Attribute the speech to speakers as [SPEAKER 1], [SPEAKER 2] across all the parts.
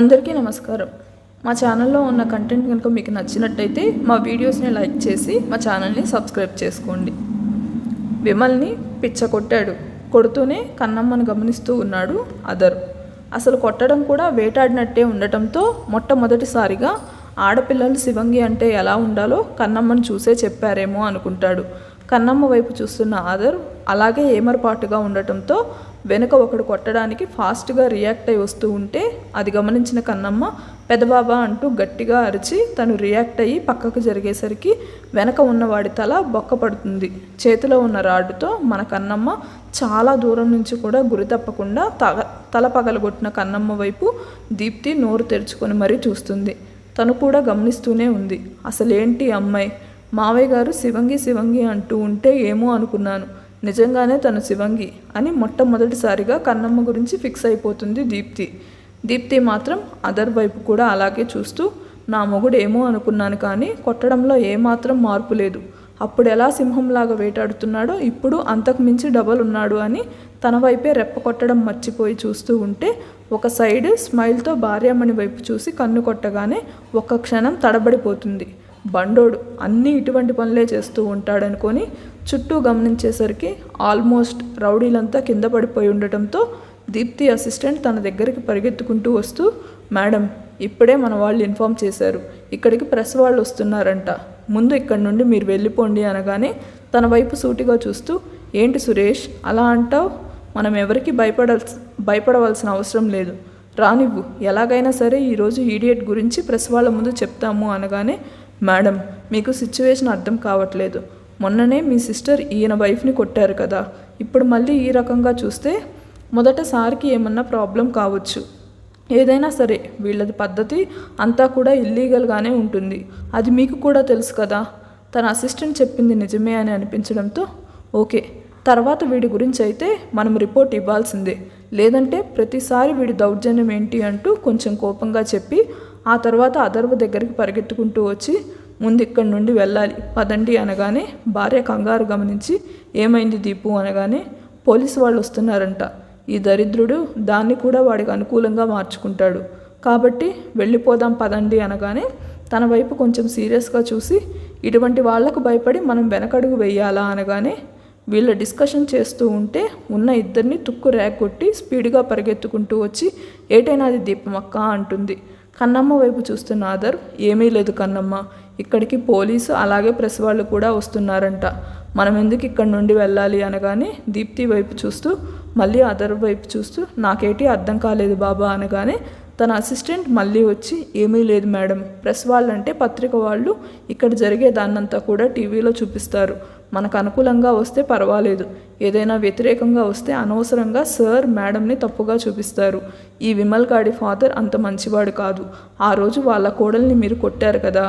[SPEAKER 1] అందరికీ నమస్కారం. మా ఛానల్లో ఉన్న కంటెంట్ కనుక మీకు నచ్చినట్టయితే మా వీడియోస్ని లైక్ చేసి మా ఛానల్ని సబ్స్క్రైబ్ చేసుకోండి. విమల్ని పిచ్చకొట్టాడు. కొడుతూనే కన్నమ్మను గమనిస్తూ ఉన్నాడు అదర్. అసలు కొట్టడం కూడా వేటాడినట్టే ఉండటంతో మొట్టమొదటిసారిగా ఆడపిల్లలు శివంగి అంటే ఎలా ఉండాలో కన్నమ్మను చూసే చెప్పారేమో అనుకుంటాడు. కన్నమ్మ వైపు చూస్తున్న ఆదర్ అలాగే ఏమరపాటుగా ఉండటంతో వెనుక ఒకడు కొట్టడానికి ఫాస్ట్గా రియాక్ట్ అయి వస్తూ ఉంటే అది గమనించిన కన్నమ్మ పెదబాబా అంటూ గట్టిగా అరిచి తను రియాక్ట్ అయ్యి పక్కకు జరిగేసరికి వెనక ఉన్నవాడి తల బొక్కపడుతుంది. చేతిలో ఉన్న రాడ్డుతో మన కన్నమ్మ చాలా దూరం నుంచి కూడా గురి తప్పకుండా తల పగలగొట్టిన కన్నమ్మ వైపు దీప్తి నోరు తెరుచుకొని మరీ చూస్తుంది. తను కూడా గమనిస్తూనే ఉంది. అసలేంటి అమ్మాయి, మావయ్య గారు శివంగి అంటూ ఉంటే ఏమో అనుకున్నాను, నిజంగానే తను శివంగి అని మొట్టమొదటిసారిగా కన్నమ్మ గురించి ఫిక్స్ అయిపోతుంది దీప్తి మాత్రం అదర్ వైపు కూడా అలాగే చూస్తూ నా మొగుడు ఏమో అనుకున్నాను కానీ కొట్టడంలో ఏమాత్రం మార్పు లేదు, అప్పుడు ఎలా సింహంలాగా వేటాడుతున్నాడో ఇప్పుడు అంతకు మించి డబల్ ఉన్నాడు అని తన వైపే రెప్ప కొట్టడం మర్చిపోయి చూస్తూ ఉంటే ఒక సైడ్ స్మైల్తో భార్యామణి వైపు చూసి కన్ను కొట్టగానే ఒక్క క్షణం తడబడిపోతుంది. బండోడు అన్నీ ఇటువంటి పనులే చేస్తూ ఉంటాడనుకొని చుట్టూ గమనించేసరికి ఆల్మోస్ట్ రౌడీలంతా కింద పడిపోయి ఉండటంతో దీప్తి అసిస్టెంట్ తన దగ్గరికి పరిగెత్తుకుంటూ వస్తూ, మేడం ఇప్పుడే మన వాళ్ళు ఇన్ఫామ్ చేశారు, ఇక్కడికి ప్రెస్ వాళ్ళు వస్తున్నారంట, ముందు ఇక్కడి నుండి మీరు వెళ్ళిపోండి అనగానే తన వైపు సూటిగా చూస్తూ, ఏంటి సురేష్ అలా అంటావు, మనం ఎవరికి భయపడవలసిన అవసరం లేదు, రానివ్వు, ఎలాగైనా సరే ఈరోజు ఈడియట్ గురించి ప్రెస్ వాళ్ళ ముందు చెప్తాము అనగానే, మేడం మీకు సిచ్యువేషన్ అర్థం కావట్లేదు, మొన్ననే మీ సిస్టర్ ఈయన వైఫ్ని కొట్టారు కదా, ఇప్పుడు మళ్ళీ ఈ రకంగా చూస్తే మొదటిసారికి ఏమన్నా ప్రాబ్లం కావచ్చు, ఏదైనా సరే వీళ్ళది పద్ధతి అంతా కూడా ఇల్లీగల్గానే ఉంటుంది, అది మీకు కూడా తెలుసు కదా. తన అసిస్టెంట్ చెప్పింది నిజమే అని అనిపించడంతో ఓకే, తర్వాత వీడి గురించి అయితే మనం రిపోర్ట్ ఇవ్వాల్సిందే, లేదంటే ప్రతిసారి వీడి దౌర్జన్యం ఏంటి అంటూ కొంచెం కోపంగా చెప్పి ఆ తర్వాత అదర్వ దగ్గరికి పరిగెత్తుకుంటూ వచ్చి ముందు ఇక్కడి నుండి వెళ్ళాలి పదండి అనగానే భార్య కంగారు గమనించి ఏమైంది దీపు అనగానే పోలీసు వాళ్ళు వస్తున్నారంట, ఈ దరిద్రుడు దాన్ని కూడా వాడికి అనుకూలంగా మార్చుకుంటాడు కాబట్టి వెళ్ళిపోదాం పదండి అనగానే తన వైపు కొంచెం సీరియస్గా చూసి ఇటువంటి వాళ్లకు భయపడి మనం వెనకడుగు వెయ్యాలా అనగానే వీళ్ళ డిస్కషన్ చేస్తూ ఉంటే ఉన్న ఇద్దరిని తుక్కు రేగొట్టి స్పీడ్గా పరిగెత్తుకుంటూ వచ్చి ఏటైనా అది దీపమక్క అంటుంది. కన్నమ్మ వైపు చూస్తున్న ఆదర్ ఏమీ లేదు కన్నమ్మ, ఇక్కడికి పోలీసు అలాగే ప్రెస్ వాళ్ళు కూడా వస్తున్నారంట, మనం ఎందుకు ఇక్కడి నుండి వెళ్ళాలి అనగానే దీప్తి వైపు చూస్తూ మళ్ళీ అదర్ వైపు చూస్తూ నాకేటి అర్థం కాలేదు బాబా అనగానే తన అసిస్టెంట్ మళ్ళీ వచ్చి ఏమీ లేదు మేడం, ప్రెస్ వాళ్ళంటే పత్రిక వాళ్ళు ఇక్కడ జరిగే దాన్నంతా కూడా టీవీలో చూపిస్తారు, మనకు అనుకూలంగా వస్తే పర్వాలేదు, ఏదైనా వ్యతిరేకంగా వస్తే అనవసరంగా సార్ మేడంని తప్పుగా చూపిస్తారు, ఈ విమల్ గాడి ఫాదర్ అంత మంచివాడు కాదు, ఆ రోజు వాళ్ళ కోడల్ని మీరు కొట్టారు కదా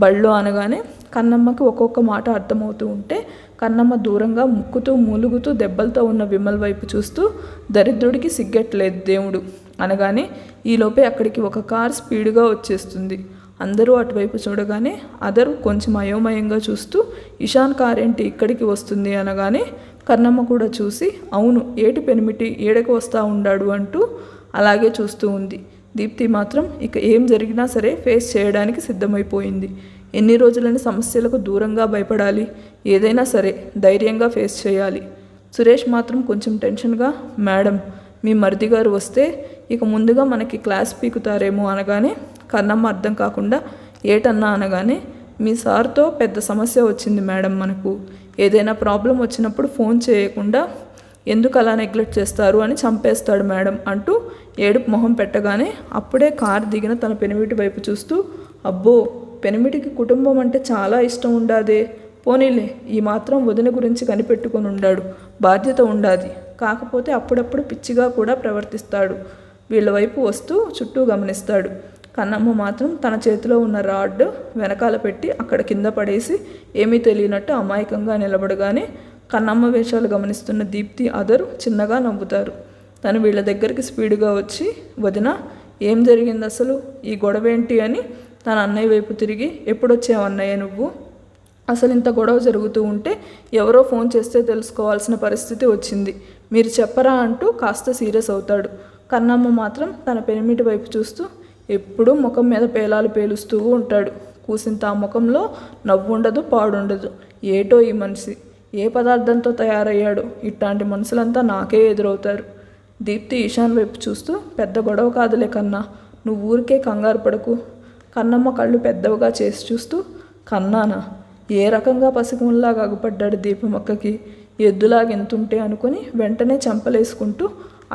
[SPEAKER 1] బళ్ళో అనగానే కన్నమ్మకి ఒక్కొక్క మాట అర్థమవుతూ ఉంటే కన్నమ్మ దూరంగా ముక్కుతూ మూలుగుతూ దెబ్బలతో ఉన్న విమల్ వైపు చూస్తూ దరిద్రుడికి సిగ్గట్లేదు దేవుడు అనగానే ఈలోపే అక్కడికి ఒక కార్ స్పీడ్గా వచ్చేస్తుంది. అందరూ అటువైపు చూడగానే అదర్ కొంచెం అయోమయంగా చూస్తూ ఇషాన్ కార్ ఏంటి ఇక్కడికి వస్తుంది అనగానే కన్నమ్మ కూడా చూసి అవును ఏటి పెనిమిటి ఏడకి వస్తూ ఉండాడు అంటూ అలాగే చూస్తూ ఉంది. దీప్తి మాత్రం ఇక ఏం జరిగినా సరే ఫేస్ చేయడానికి సిద్ధమైపోయింది. ఎన్ని రోజులని సమస్యలకు దూరంగా భయపడాలి, ఏదైనా సరే ధైర్యంగా ఫేస్ చేయాలి. సురేష్ మాత్రం కొంచెం టెన్షన్గా మేడం మీ మరిది గారు వస్తే ఇక ముందుగా మనకి క్లాస్ పీకుతారేమో అనగానే కన్నమ్మ అర్థం కాకుండా ఏటన్నా అనగానే మీ సార్తో పెద్ద సమస్య వచ్చింది మేడం, మనకు ఏదైనా ప్రాబ్లం వచ్చినప్పుడు ఫోన్ చేయకుండా ఎందుకు అలా నెగ్లెక్ట్ చేస్తారు అని చంపేస్తాడు మేడం అంటూ ఏడుపు మొహం పెట్టగానే అప్పుడే కారు దిగిన తన పెనిమిటి వైపు చూస్తూ అబ్బో పెనిమిటికి కుటుంబం అంటే చాలా ఇష్టం ఉండాదే, పోనీలే ఈ మాత్రం వదిన గురించి కనిపెట్టుకొని ఉండాడు, బాధ్యత ఉండాది, కాకపోతే అప్పుడప్పుడు పిచ్చిగా కూడా ప్రవర్తిస్తాడు, వీళ్ళ వైపు వస్తూ చుట్టూ గమనిస్తాడు. కన్నమ్మ మాత్రం తన చేతిలో ఉన్న రాడ్ వెనకాల పెట్టి అక్కడ కింద పడేసి ఏమీ తెలియనట్టు అమాయకంగా నిలబడగానే కన్నమ్మ వేషాలు గమనిస్తున్న దీప్తి అదరు చిన్నగా నవ్వుతారు. తను వీళ్ళ దగ్గరికి స్పీడ్గా వచ్చి వదిన ఏం జరిగింది అసలు, ఈ గొడవ ఏంటి అని తన అన్నయ్య వైపు తిరిగి ఎప్పుడొచ్చావు అన్నయ్య నువ్వు, అసలు ఇంత గొడవ జరుగుతూ ఉంటే ఎవరో ఫోన్ చేస్తే తెలుసుకోవాల్సిన పరిస్థితి వచ్చింది, మీరు చెప్పరా అంటూ కాస్త సీరియస్ అవుతాడు. కన్నమ్మ మాత్రం తన పెనిమిటి వైపు చూస్తూ ఎప్పుడూ ముఖం మీద పేలాలు పేలుస్తూ ఉంటాడు. కూసింత ఆ ముఖంలో నవ్వుండదు, పాడుండదు. ఏటో ఈ మనిషి ఏ పదార్థంతో తయారయ్యాడో, ఇట్లాంటి మనుషులంతా నాకే ఎదురవుతారు. దీప్తి ఈశాన్ వైపు చూస్తూ, పెద్ద గొడవ కాదులే కన్నా, నువ్వు ఊరికే కంగారు పడకు. కన్నమ్మ కళ్ళు పెద్దవిగా చేసి చూస్తూ, కన్నానా? ఏ రకంగా పసికంలాగా అగుపడ్డాడు దీపమక్కకి. ఎద్దులాగెంతుంటే అనుకుని వెంటనే చెంపలేసుకుంటూ,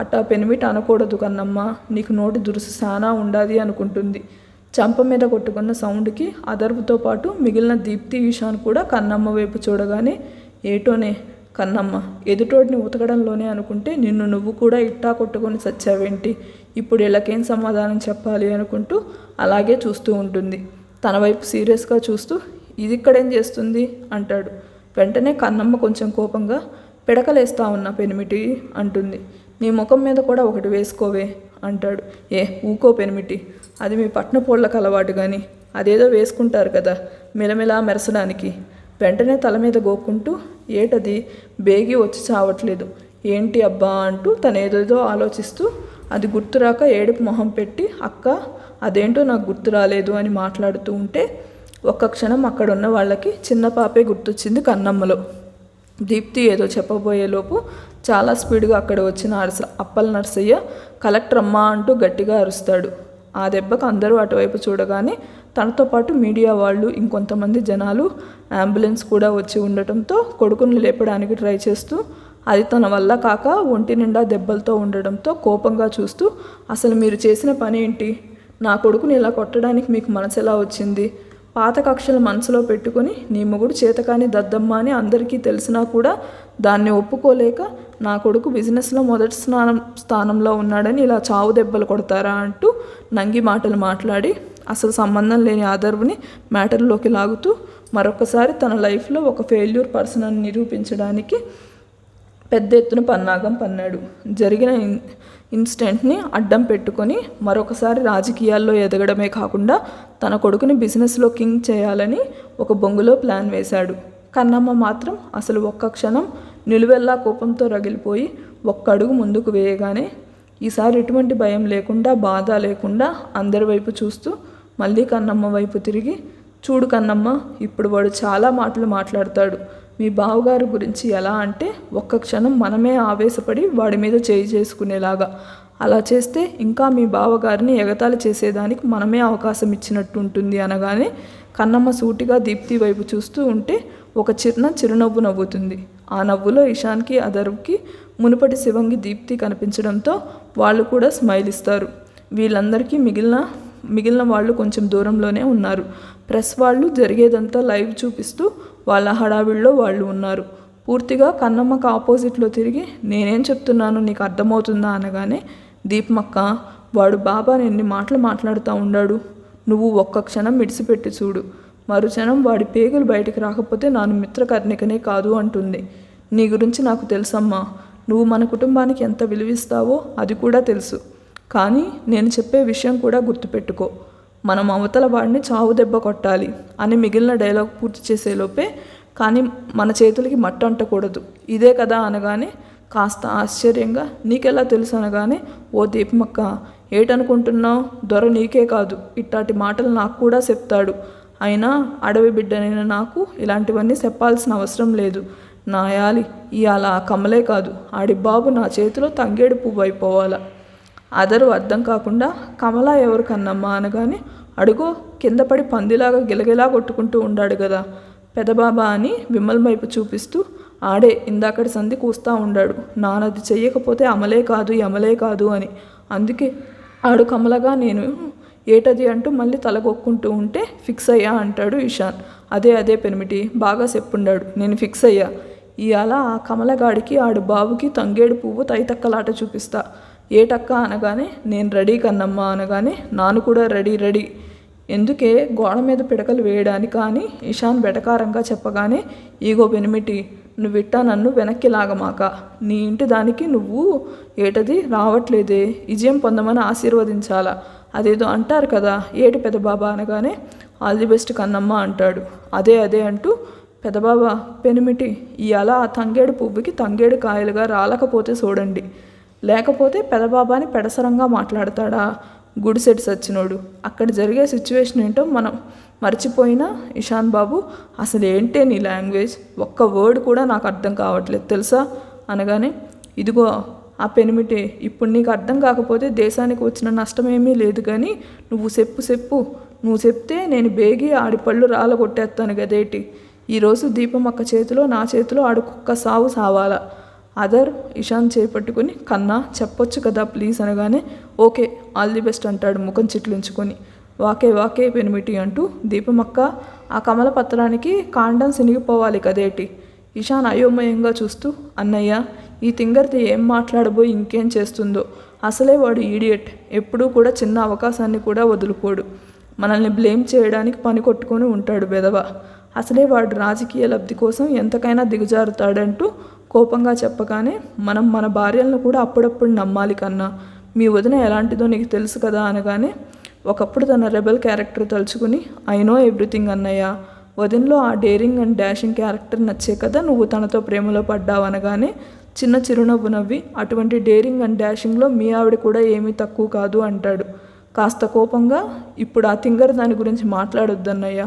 [SPEAKER 1] అట్టా పెనిమిటి అనకూడదు కన్నమ్మ, నీకు నోటి దురుసు సానా ఉండాది అనుకుంటుంది. చంప మీద కొట్టుకున్న సౌండ్కి అదర్వుతో పాటు మిగిలిన దీప్తి ఈశాన్ కూడా కన్నమ్మ వైపు చూడగానే, ఏటోనే కన్నమ్మ, ఎదుటోడిని ఉతకడంలోనే అనుకుంటే నిన్ను నువ్వు కూడా ఇట్టా కొట్టుకొని చచ్చావేంటి? ఇప్పుడు ఇళ్ళకేం సమాధానం చెప్పాలి అనుకుంటూ అలాగే చూస్తూ ఉంటుంది. తన వైపు సీరియస్గా చూస్తూ, ఇది ఇక్కడేం చేస్తుంది అంటాడు. వెంటనే కన్నమ్మ కొంచెం కోపంగా, పిడకలేస్తా ఉన్నా పెనిమిటి అంటుంది. నీ ముఖం మీద కూడా ఒకటి వేసుకోవే అంటాడు. ఊకో పెనిమిటి, అది మీ పట్నపోళ్ళకు అలవాటు కానీ, అదేదో వేసుకుంటారు కదా మిలమిలా మెరసడానికి. వెంటనే తల మీద గోక్కుంటూ, ఏటది బేగి వచ్చి చావట్లేదు ఏంటి అబ్బా అంటూ తనేదేదో ఆలోచిస్తూ, అది గుర్తురాక ఏడుపు మొహం పెట్టి, అక్క అదేంటో నాకు గుర్తు రాలేదు అని మాట్లాడుతూ ఉంటే, ఒక్క క్షణం అక్కడున్న వాళ్ళకి చిన్న పాపే గుర్తొచ్చింది కన్నమ్మలో. దీప్తి ఏదో చెప్పబోయేలోపు చాలా స్పీడ్గా అక్కడ వచ్చిన అప్పల నర్సయ్య, కలెక్టర్ అమ్మా అంటూ గట్టిగా అరుస్తాడు. ఆ దెబ్బకు అందరూ అటువైపు చూడగానే తనతో పాటు మీడియా వాళ్ళు, ఇంకొంతమంది జనాలు, అంబులెన్స్ కూడా వచ్చి ఉండటంతో కొడుకుని లేపడానికి ట్రై చేస్తూ, అది తన వల్ల కాక ఒంటి నిండా దెబ్బలతో ఉండడంతో కోపంగా చూస్తూ, అసలు మీరు చేసిన పని ఏంటి? నా కొడుకుని ఇలా కొట్టడానికి మీకు మనసు ఎలా వచ్చింది? పాత కక్షలు మనసులో పెట్టుకుని నీ మొగుడు చేతకాని దద్దమ్మ అని అందరికీ తెలిసినా కూడా దాన్ని ఒప్పుకోలేక నా కొడుకు బిజినెస్లో మొదటి స్థానంలో ఉన్నాడని ఇలా చావు దెబ్బలు కొడతారా అంటూ నంగి మాటలు మాట్లాడి అసలు సంబంధం లేని ఆదర్వుని మ్యాటర్లోకి లాగుతూ మరొకసారి తన లైఫ్లో ఒక ఫెయిల్యూర్ పర్సన్ అని నిరూపించడానికి పెద్ద ఎత్తున పన్నాగం పన్నాడు. జరిగిన ఇన్సిడెంట్ని అడ్డం పెట్టుకొని మరొకసారి రాజకీయాల్లో ఎదగడమే కాకుండా తన కొడుకుని బిజినెస్లో కింగ్ చేయాలని ఒక బొంగులో ప్లాన్ వేశాడు. కన్నమ్మ మాత్రం అసలు ఒక్క క్షణం నిలువెల్లా కోపంతో రగిలిపోయి ఒక్క అడుగు ముందుకు వేయగానే ఈసారి ఎటువంటి భయం లేకుండా, బాధ లేకుండా అందరి వైపు చూస్తూ మళ్ళీ కన్నమ్మ వైపు తిరిగి, చూడు కన్నమ్మ, ఇప్పుడు వాడు చాలా మాటలు మాట్లాడతాడు మీ బావగారు గురించి. ఎలా అంటే ఒక్క క్షణం మనమే ఆవేశపడి వాడి మీద చేయి చేసుకునేలాగా. అలా చేస్తే ఇంకా మీ బావగారిని ఎగతాళి చేసేదానికి మనమే అవకాశం ఇచ్చినట్టు ఉంటుంది అనగానే కన్నమ్మ సూటిగా దీప్తి వైపు చూస్తూ ఉంటే ఒక చిరునవ్వు నవ్వుతుంది. ఆ నవ్వులో ఇషాన్కి, అదర్వ్కి మునుపటి శివంగి దీప్తి కనిపించడంతో వాళ్ళు కూడా స్మైల్ ఇస్తారు. వీళ్ళందరికీ మిగిలిన వాళ్ళు కొంచెం దూరంలోనే ఉన్నారు. ప్రెస్ వాళ్ళు జరిగేదంతా లైవ్ చూపిస్తూ వాళ్ళ హడావిడిలో వాళ్ళు ఉన్నారు. పూర్తిగా కన్నమ్మకు ఆపోజిట్లో తిరిగి, నేనేం చెప్తున్నానో నీకు అర్థమవుతుందా అనగానే, దీపమక్క, వాడు బాబా ఎన్ని మాటలు మాట్లాడుతూ ఉండాడు, నువ్వు ఒక్క క్షణం మిడిసిపెట్టి చూడు, మరుక్షణం వాడి పేగులు బయటికి రాకపోతే నాను మిత్రకర్ణికనే కాదు అంటుంది. నీ గురించి నాకు తెలుసమ్మా, నువ్వు మన కుటుంబానికి ఎంత విలువిస్తావో అది కూడా తెలుసు. కానీ నేను చెప్పే విషయం కూడా గుర్తుపెట్టుకో, మనం అవతల వాడిని చావు దెబ్బ కొట్టాలి అని మిగిలిన డైలాగ్ పూర్తి చేసేలోపే, కానీ మన చేతులకి మట్టి అంటకూడదు, ఇదే కదా అనగానే కాస్త ఆశ్చర్యంగా, నీకెలా తెలుసు అనగానే, ఓ దీపమక్క, ఏటనుకుంటున్నావు, దొర నీకే కాదు ఇట్లాంటి మాటలు నాకు కూడా చెప్తాడు. అయినా అడవి బిడ్డనైన నాకు ఇలాంటివన్నీ చెప్పాల్సిన అవసరం లేదు. నాయాలి ఇవాళ కమలే కాదు, ఆడి బాబు నా చేతిలో తంగేడు పువ్వు అయిపోవాలా. అదరు అర్థం కాకుండా, కమల ఎవరు కన్నమ్మా అనగానే, అడుగో కింద పడి పందిలాగా గిలగిలా కొట్టుకుంటూ ఉండాడు కదా పెదబాబా అని విమల్ వైపు చూపిస్తూ, ఆడే ఇందాకటి సంధి కూస్తూ ఉండాడు, నానది చెయ్యకపోతే అమలే కాదు యమలే కాదు అని, అందుకే ఆడు కమలగా నేను ఏటది అంటూ మళ్ళీ తలగొక్కుంటూ ఉంటే, ఫిక్స్ అయ్యా అంటాడు ఇషాన్. అదే పెనిమిటి, బాగా చెప్పుండాడు, నేను ఫిక్స్ అయ్యా. ఇవాళ ఆ కమలగాడికి ఆడు బాబుకి తంగేడు పువ్వు తైతక్కలాట చూపిస్తా. ఏటక్క అనగానే, నేను రెడీ కన్నమ్మ అనగానే, నాను కూడా రెడీ. ఎందుకే గోడ మీద పిడకలు వేయడానికి కానీ ఇషాన్ వెటకారంగా చెప్పగానే, ఈగో పెనిమిటి, నువ్విట్టా నన్ను వెనక్కి లాగమాక, నీ ఇంటి దానికి నువ్వు ఏటది రావట్లేదే, విజయం పొందమని ఆశీర్వదించాలా, అదేదో అంటారు కదా, ఏటి పెదబాబా అనగానే, ఆల్ ది బెస్ట్ కన్నమ్మ అంటాడు. అదే అంటూ, పెదబాబా పెనిమిటి, ఇవాళ ఆ తంగేడు పువ్వుకి తంగేడు కాయలుగా రాలకపోతే చూడండి, లేకపోతే పెదబాబాని పెడసరంగా మాట్లాడతాడా, గుడిసెట్ సచ్చినోడు. అక్కడ జరిగే సిచ్యువేషన్ ఏంటో మనం మర్చిపోయినా ఇషాన్ బాబు అసలు ఏంటే నీ లాంగ్వేజ్, ఒక్క వర్డ్ కూడా నాకు అర్థం కావట్లేదు తెలుసా అనగానే, ఇదిగో ఆ పెనిమిటే, ఇప్పుడు నీకు అర్థం కాకపోతే దేశానికి వచ్చిన నష్టమేమీ లేదు, కానీ నువ్వు చెప్పు నువ్వు చెప్తే నేను బేగి ఆడి పళ్ళు రాలగొట్టేస్తాను గదేటి. ఈరోజు దీపమక్క చేతిలో నా చేతిలో ఆడు కుక్క సావు సావాలా. అదర్ ఇషాన్ చేపట్టుకుని, కన్నా చెప్పొచ్చు కదా ప్లీజ్ అనగానే, ఓకే ఆల్ ది బెస్ట్ అంటాడు ముఖం చిట్లించుకొని. వాకే పెనిమిటి అంటూ, దీపమక్క ఆ కమల పత్రానికి కాండం సినిగిపోవాలి కదేటి. ఇషాన్ అయోమయంగా చూస్తూ, అన్నయ్య ఈ తింగర్ది ఏం మాట్లాడబోయి ఇంకేం చేస్తుందో, అసలే వాడు ఈడియట్, ఎప్పుడూ కూడా చిన్న అవకాశాన్ని కూడా వదులుకోడు, మనల్ని బ్లేమ్ చేయడానికి పని కొట్టుకొని ఉంటాడు బెదవ, అసలే వాడు రాజకీయ లబ్ధి కోసం ఎంతకైనా దిగజారుతాడంటూ కోపంగా చెప్పగానే, మనం మన భార్యలను కూడా అప్పుడప్పుడు నమ్మాలి కన్నా, మీ వదిన ఎలాంటిదో నీకు తెలుసు కదా అనగానే, ఒకప్పుడు తన రెబెల్ క్యారెక్టర్ తలుచుకుని, ఐ నో ఎవ్రీథింగ్ అన్నయ్య, వదినలో ఆ డేరింగ్ అండ్ డాషింగ్ క్యారెక్టర్ నచ్చే కదా నువ్వు తనతో ప్రేమలో పడ్డావు అనగానే, చిన్న చిరునవ్వు నవ్వి, అటువంటి డేరింగ్ అండ్ డాషింగ్లో మీ ఆవిడ కూడా ఏమీ తక్కువ కాదు అంటాడు కాస్త కోపంగా. ఇప్పుడు ఆ తింగర్ దాని గురించి మాట్లాడొద్దన్నయ్య,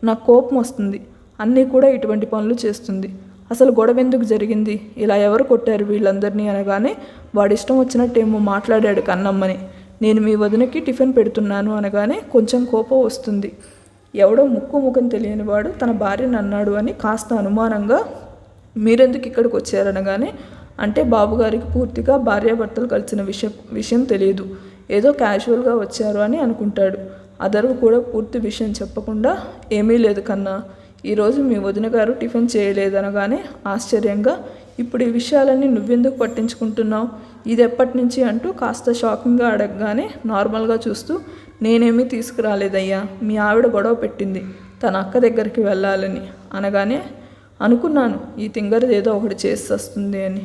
[SPEAKER 1] నాకు కోపం వస్తుంది, అన్నీ కూడా ఇటువంటి పనులు చేస్తుంది, అసలు గొడవ ఎందుకు జరిగింది, ఇలా ఎవరు కొట్టారు వీళ్ళందరినీ అనగానే, వాడిష్టం వచ్చినట్టేమో మాట్లాడాడు కన్నమ్మని, నేను మీ వదినకి టిఫిన్ పెడుతున్నాను అనగానే కొంచెం కోపం వస్తుంది. ఎవడో ముఖం తెలియని వాడు తన భార్యను అన్నాడు అని కాస్త అనుమానంగా, మీరెందుకు ఇక్కడికి వచ్చారనగానే, అంటే బాబుగారికి పూర్తిగా భార్యాభర్తలు కలిసిన విషయం తెలియదు, ఏదో క్యాజువల్గా వచ్చారు అని అనుకుంటాడు. అదర్వు కూడా పూర్తి విషయం చెప్పకుండా, ఏమీ లేదు కన్నా, ఈరోజు మీ వదిన గారు టిఫిన్ చేయలేదనగానే ఆశ్చర్యంగా, ఇప్పుడు ఈ విషయాలన్నీ నువ్వెందుకు పట్టించుకుంటున్నావు, ఇది ఎప్పటి నుంచి అంటూ కాస్త షాకింగ్గా అడగగానే నార్మల్గా చూస్తూ, నేనేమీ తీసుకురాలేదయ్యా, మీ ఆవిడ గొడవ పెట్టింది తన అక్క దగ్గరికి వెళ్ళాలని అనగానే, అనుకున్నాను ఈ తింగరది ఏదో ఒకటి చేసి వస్తుంది అని,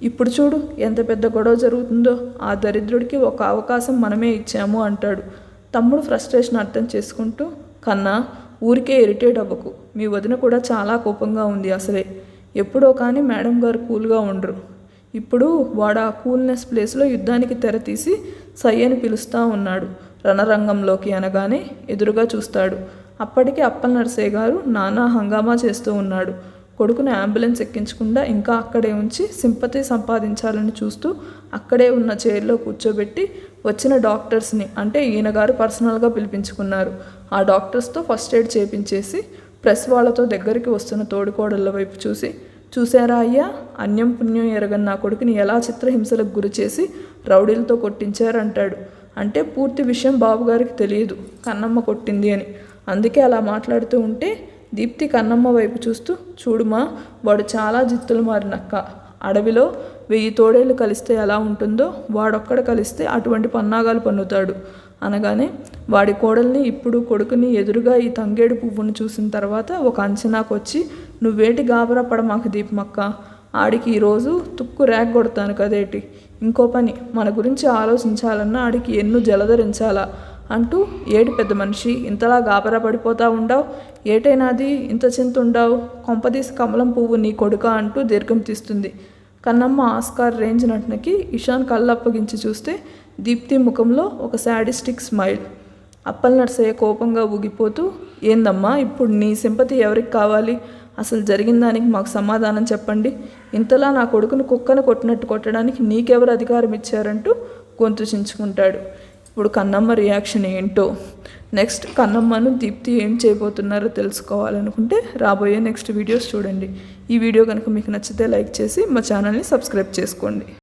[SPEAKER 1] ఇప్పుడు చూడు ఎంత పెద్ద గొడవ జరుగుతుందో, ఆ దరిద్రుడికి ఒక అవకాశం మనమే ఇచ్చాము అంటాడు. తమ్ముడు ఫ్రస్ట్రేషన్ అర్థం చేసుకుంటూ, కన్నా ఊరికే ఇరిటేట్ అవ్వకు, మీ వదిన కూడా చాలా కోపంగా ఉంది అసలే, ఎప్పుడో కానీ మేడం గారు కూల్గా ఉండరు, ఇప్పుడు వాడు ఆ కూల్నెస్ ప్లేస్లో యుద్ధానికి తెరతీసి సై అని పిలుస్తూ ఉన్నాడు రణరంగంలోకి అనగానే ఎదురుగా చూస్తాడు. అప్పటికే అప్పల్ నర్సయ్య గారు నానా హంగామా చేస్తూ ఉన్నాడు. కొడుకుని అంబులెన్స్ ఎక్కించకుండా ఇంకా అక్కడే ఉంచి సింపతి సంపాదించాలని చూస్తూ అక్కడే ఉన్న చైర్లో కూర్చోబెట్టి వచ్చిన డాక్టర్స్ని, అంటే ఈయన గారు పర్సనల్గా పిలిపించుకున్నారు, ఆ డాక్టర్స్తో ఫస్ట్ ఎయిడ్ చేపించేసి ప్రెస్ వాళ్ళతో దగ్గరికి వస్తున్న తోడుకోడళ్ళ వైపు చూసి, చూసారా అయ్యా, అన్యం పుణ్యం ఎరగని నా కొడుకుని ఎలా చిత్రహింసలకు గురి చేసి రౌడీలతో కొట్టించారంటాడు. అంటే పూర్తి విషయం బాబుగారికి తెలియదు కన్నమ్మ కొట్టింది అని, అందుకే అలా మాట్లాడుతూ ఉంటే దీప్తి కన్నమ్మ వైపు చూస్తూ, చూడుమా వాడు చాలా జిత్తులు మారినక్క, అడవిలో 1000 తోడేళ్ళు కలిస్తే ఎలా ఉంటుందో వాడొక్కడ కలిస్తే అటువంటి పన్నాగాలు పన్నుతాడు అనగానే, వాడి కోడల్ని ఇప్పుడు కొడుకుని ఎదురుగా ఈ తంగేడు పువ్వును చూసిన తర్వాత ఒక అంచనాకు వచ్చి, నువ్వేటి గాబరా పడమాకు దీపమక్క, ఆడికి ఈరోజు తుక్కు ర్యాక్ కొడతాను కదేటి, ఇంకో పని మన గురించి ఆలోచించాలన్నా ఆడికి ఎన్ను జలధరించాలా అంటూ, ఏటి పెద్ద మనిషి ఇంతలా గాబరా పడిపోతా ఉండావు, ఏటైనాది ఇంత చింత ఉండావు, కొంపదీసి కమలం పువ్వు నీ కొడుక అంటూ దీర్ఘం తీస్తుంది. కన్నమ్మ ఆస్కార్ రేంజ్ నటనకి ఇషాన్ కళ్ళప్పగించి చూస్తే దీప్తి ముఖంలో ఒక శాడిస్టిక్ స్మైల్. అప్పల్ నర్సయ్య కోపంగా ఊగిపోతూ, ఏందమ్మా ఇప్పుడు నీ సింపతి ఎవరికి కావాలి, అసలు జరిగిన దానికి మాకు సమాధానం చెప్పండి, ఇంతలా నా కొడుకును కుక్కను కొట్టినట్టు కొట్టడానికి నీకెవరు అధికారం ఇచ్చారంటూ గొంతు చించుకుంటాడు. ఇప్పుడు కన్నమ్మ రియాక్షన్ ఏంటో, నెక్స్ట్ కన్నమ్మను దీప్తి ఏం చేయబోతున్నారో తెలుసుకోవాలనుకుంటే రాబోయే నెక్స్ట్ వీడియోస్ చూడండి. ఈ వీడియో కనుక మీకు నచ్చితే లైక్ చేసి మా ఛానల్ని సబ్స్క్రైబ్ చేసుకోండి.